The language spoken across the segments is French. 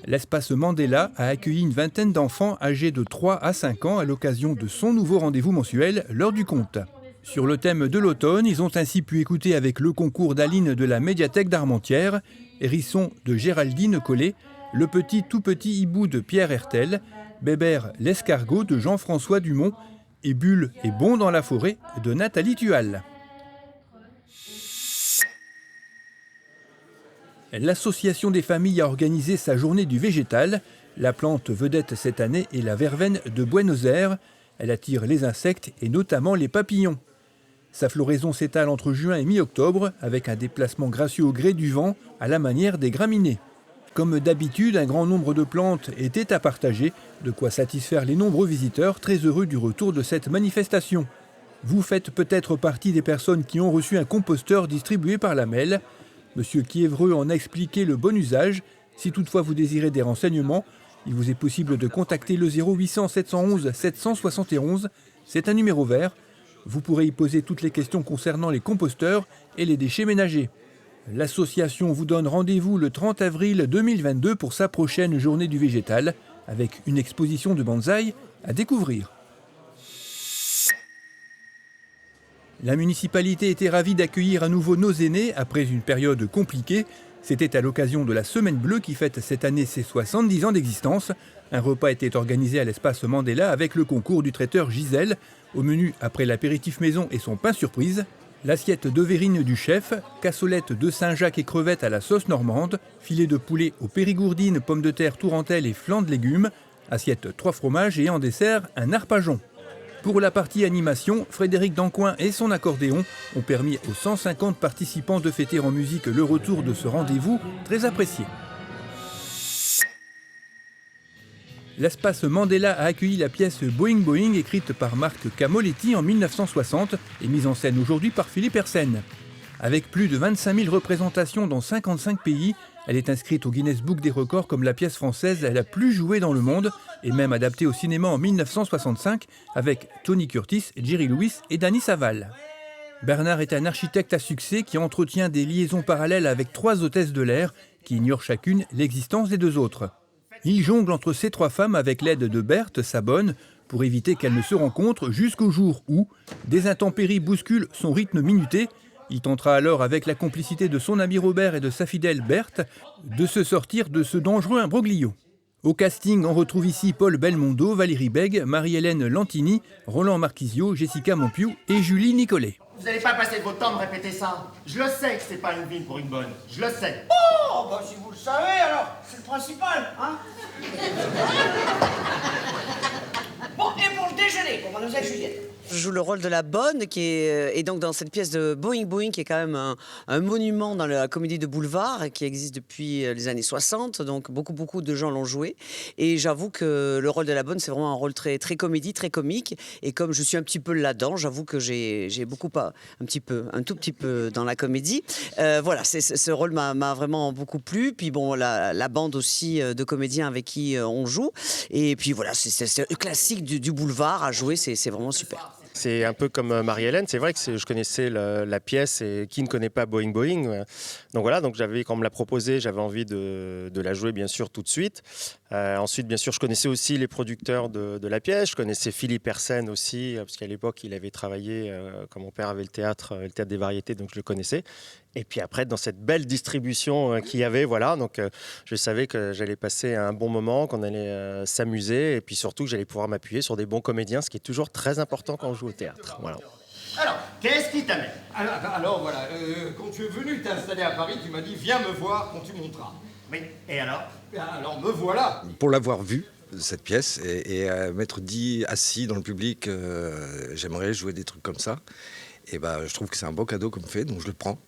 L'espace Mandela a accueilli une vingtaine d'enfants âgés de 3 à 5 ans à l'occasion de son nouveau rendez-vous mensuel, l'heure du conte. Sur le thème de l'automne, ils ont ainsi pu écouter avec le concours d'Aline de la médiathèque d'Armentières, Hérisson de Géraldine Collet, Le petit tout petit hibou de Pierre Hertel, Bébert l'escargot de Jean-François Dumont et Bulle est bon dans la forêt de Nathalie Tual. L'association des familles a organisé sa journée du végétal. La plante vedette cette année est la verveine de Buenos Aires. Elle attire les insectes et notamment les papillons. Sa floraison s'étale entre juin et mi-octobre avec un déplacement gracieux au gré du vent à la manière des graminées. Comme d'habitude, un grand nombre de plantes étaient à partager, de quoi satisfaire les nombreux visiteurs très heureux du retour de cette manifestation. Vous faites peut-être partie des personnes qui ont reçu un composteur distribué par la MEL. Monsieur Kiévreux en a expliqué le bon usage. Si toutefois vous désirez des renseignements, il vous est possible de contacter le 0800 711 771. C'est un numéro vert. Vous pourrez y poser toutes les questions concernant les composteurs et les déchets ménagers. L'association vous donne rendez-vous le 30 avril 2022 pour sa prochaine journée du végétal, avec une exposition de bonsaï à découvrir. La municipalité était ravie d'accueillir à nouveau nos aînés après une période compliquée. C'était à l'occasion de la Semaine Bleue qui fête cette année ses 70 ans d'existence. Un repas était organisé à l'espace Mandela avec le concours du traiteur Gisèle. Au menu, après l'apéritif maison et son pain surprise, l'assiette de verrine du chef, cassolette de Saint-Jacques et crevettes à la sauce normande, filet de poulet aux périgourdines, pommes de terre, tourentelles et flancs de légumes, assiette 3 fromages et en dessert, un arpajon. Pour la partie animation, Frédéric Dancoing et son accordéon ont permis aux 150 participants de fêter en musique le retour de ce rendez-vous très apprécié. L'espace Mandela a accueilli la pièce Boing Boing écrite par Marc Camoletti en 1960 et mise en scène aujourd'hui par Philippe Hersen. Avec plus de 25 000 représentations dans 55 pays, elle est inscrite au Guinness Book des records comme la pièce française la plus jouée dans le monde et même adaptée au cinéma en 1965 avec Tony Curtis, Jerry Lewis et Danny Saval. Bernard est un architecte à succès qui entretient des liaisons parallèles avec 3 hôtesses de l'air qui ignorent chacune l'existence des 2 autres. Il jongle entre ces 3 femmes avec l'aide de Berthe, sa bonne, pour éviter qu'elles ne se rencontrent jusqu'au jour où des intempéries bousculent son rythme minuté. Il tentera alors, avec la complicité de son ami Robert et de sa fidèle Berthe, de se sortir de ce dangereux imbroglio. Au casting, on retrouve ici Paul Belmondo, Valérie Bègue, Marie-Hélène Lantini, Roland Marquisio, Jessica Monpiou et Julie Nicolet. Vous n'allez pas passer votre temps de répéter ça. Je le sais que c'est pas une ville pour une bonne. Je le sais. Oh, bah si vous le savez, alors, c'est le principal, hein. Bon, et pour le déjeuner, pour mademoiselle Juliette? Je joue le rôle de la bonne, et donc dans cette pièce de Boing Boing, qui est quand même un monument dans la comédie de boulevard, qui existe depuis les années 60, donc beaucoup de gens l'ont joué. Et j'avoue que le rôle de la bonne, c'est vraiment un rôle très comédie, très comique. Et comme je suis un petit peu là-dedans, j'avoue que j'ai beaucoup un tout petit peu dans la comédie. Voilà, ce rôle m'a vraiment beaucoup plu. Puis bon, la bande aussi de comédiens avec qui on joue. Et puis voilà, c'est le classique du boulevard à jouer, c'est vraiment super. C'est un peu comme Marie-Hélène, c'est vrai que je connaissais la pièce et qui ne connaît pas Boing Boing. Donc voilà, quand on me l'a proposé, j'avais envie de la jouer bien sûr tout de suite. Ensuite, bien sûr, je connaissais aussi les producteurs de la pièce, je connaissais Philippe Hersen aussi, parce qu'à l'époque, il avait travaillé, quand mon père avait le théâtre des variétés, donc je le connaissais. Et puis après, dans cette belle distribution qu'il y avait, voilà, donc je savais que j'allais passer un bon moment, qu'on allait s'amuser, et puis surtout que j'allais pouvoir m'appuyer sur des bons comédiens, ce qui est toujours très important quand on joue au théâtre. Voilà. Alors, qu'est-ce qui t'amène? Alors voilà, quand tu es venu t'installer à Paris, tu m'as dit viens me voir quand tu monteras. Oui, et alors? Alors me voilà. Pour l'avoir vue, cette pièce, et m'être dit assis dans le public, j'aimerais jouer des trucs comme ça. Et je trouve que c'est un beau cadeau qu'on me fait, donc je le prends.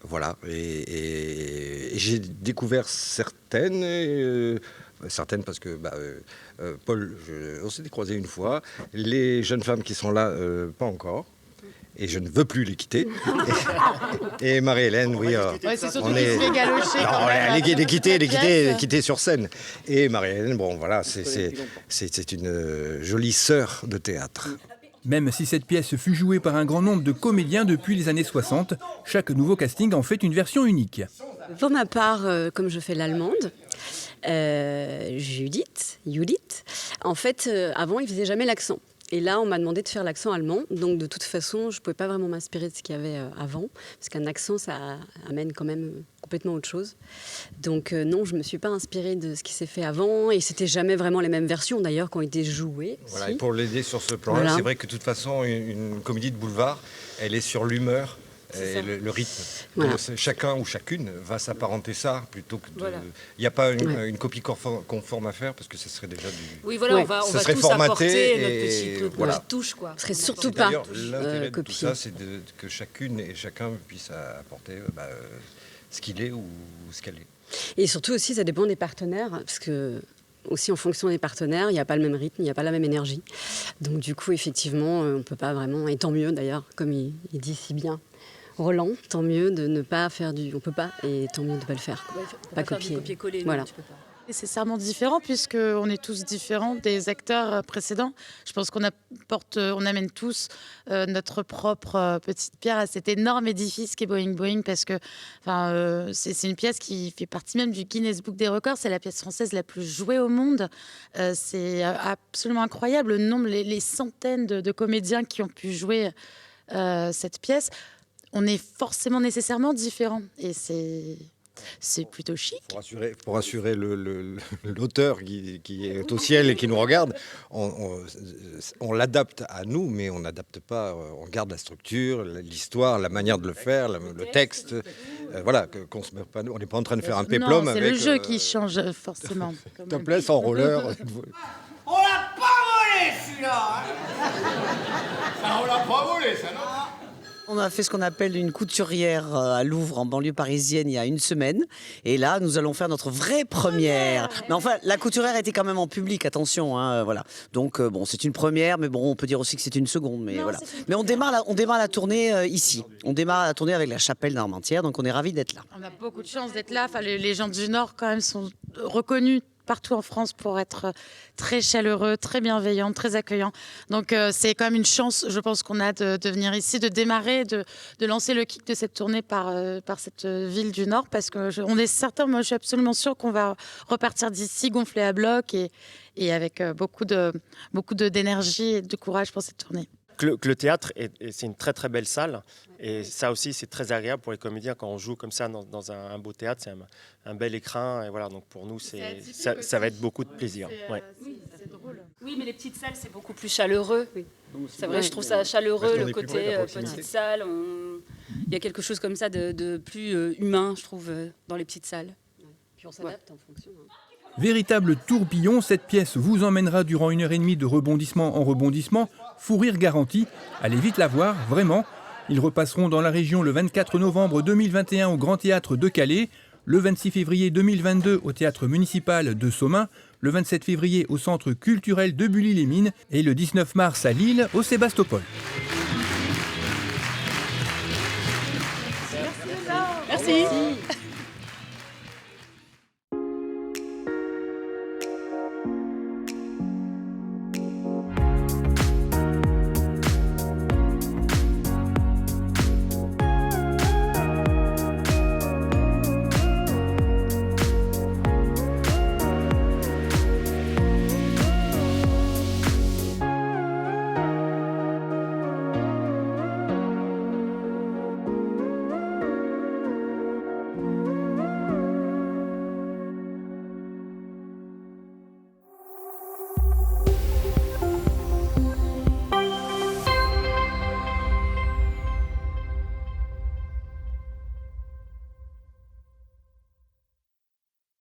Voilà, et j'ai découvert certaines parce que Paul, on s'était croisés une fois. Les jeunes femmes qui sont là, pas encore. Et je ne veux plus les quitter. Et Marie-Hélène, oui. C'est surtout qu'ils se fait galocher. Les quitter sur scène. Et Marie-Hélène, bon, voilà, c'est une jolie sœur de théâtre. Même si cette pièce fut jouée par un grand nombre de comédiens depuis les années 60, chaque nouveau casting en fait une version unique. Pour ma part, comme je fais l'allemande, Judith, en fait, avant, il faisait jamais l'accent. Et là, on m'a demandé de faire l'accent allemand. Donc, de toute façon, je ne pouvais pas vraiment m'inspirer de ce qu'il y avait avant. Parce qu'un accent, ça amène quand même complètement autre chose. Donc, non, je ne me suis pas inspirée de ce qui s'est fait avant. Et ce n'était jamais vraiment les mêmes versions, d'ailleurs, qui ont été jouées. Voilà, et pour l'aider sur ce plan-là, Voilà. c'est vrai que de toute façon, une comédie de boulevard, elle est sur l'humeur et le rythme. Voilà. Donc, chacun ou chacune va s'apparenter ça plutôt que de... Voilà. Il n'y a pas une copie conforme à faire parce que ce serait déjà du... Oui, voilà, Ouais. on va Ça serait tous formaté apporter notre voilà. petite touche, quoi. Ce serait surtout C'est pas d'ailleurs l'intérêt de tout copié. ça, c'est que chacune et chacun puisse apporter ce qu'il est ou ce qu'elle est. Et surtout aussi, ça dépend des partenaires. Parce que, aussi en fonction des partenaires, il n'y a pas le même rythme, il n'y a pas la même énergie. Donc, du coup, effectivement, on ne peut pas vraiment. Et tant mieux, d'ailleurs, comme il dit si bien Roland, tant mieux de ne pas faire du... On peut pas, et tant mieux de ne pas le faire. Ouais, Pas faire du copier. copier-coller, Voilà. non, tu peux pas. Nécessairement différent puisqu'on est tous différents des acteurs précédents. Je pense qu'on amène tous notre propre petite pierre à cet énorme édifice qui est Boing Boing parce que c'est une pièce qui fait partie même du Guinness Book des records. C'est la pièce française la plus jouée au monde. C'est absolument incroyable le nombre, les centaines de comédiens qui ont pu jouer cette pièce. On est forcément nécessairement différents et c'est plutôt chic. Pour rassurer l'auteur qui est au ciel et qui nous regarde, on l'adapte à nous, mais on n'adapte pas, on garde la structure, l'histoire, la manière de le faire, le texte. Voilà, qu'on se met pas, on n'est pas en train de faire un péplum. Non, c'est avec le jeu qui change forcément. topless en roller. On l'a pas volé, celui-là, hein. Ça, on l'a pas volé, ça, non? On a fait ce qu'on appelle une couturière à Louvre, en banlieue parisienne, il y a une semaine. Et là, nous allons faire notre vraie première. Mais enfin, la couturière était quand même en public, attention. Hein, voilà. Donc, bon, c'est une première, mais bon, on peut dire aussi que c'est une seconde. Mais voilà. Mais on démarre la tournée ici. On démarre la tournée avec la chapelle d'Armentières, donc on est ravis d'être là. On a beaucoup de chance d'être là. Enfin, les gens du Nord, quand même, sont reconnus partout en France pour être très chaleureux, très bienveillants, très accueillants. Donc c'est quand même une chance, je pense, qu'on a de venir ici, de démarrer, de lancer le kick de cette tournée par cette ville du Nord, parce qu'on est certain, moi je suis absolument sûre qu'on va repartir d'ici gonflé à bloc et avec beaucoup d'énergie et de courage pour cette tournée. Que le théâtre, c'est une très très belle salle et ça aussi c'est très agréable pour les comédiens quand on joue comme ça dans un beau théâtre, c'est un bel écrin et voilà, donc pour nous ça va être beaucoup de plaisir. Ouais. C'est drôle. Oui, mais les petites salles, c'est beaucoup plus chaleureux. Oui. C'est vrai, je trouve ça chaleureux, Parce qu'on le est plus près de côté la proximité. petite salle. Il y a quelque chose comme ça de plus humain, je trouve, dans les petites salles. Puis on s'adapte en fonction. Hein. Véritable tourbillon, cette pièce vous emmènera durant 1h30 de rebondissement en rebondissement, fou rire garanti. Allez vite la voir, vraiment. Ils repasseront dans la région le 24 novembre 2021 au Grand Théâtre de Calais, le 26 février 2022 au Théâtre municipal de Somain, le 27 février au Centre culturel de Bully-les-Mines et le 19 mars à Lille au Sébastopol. Merci.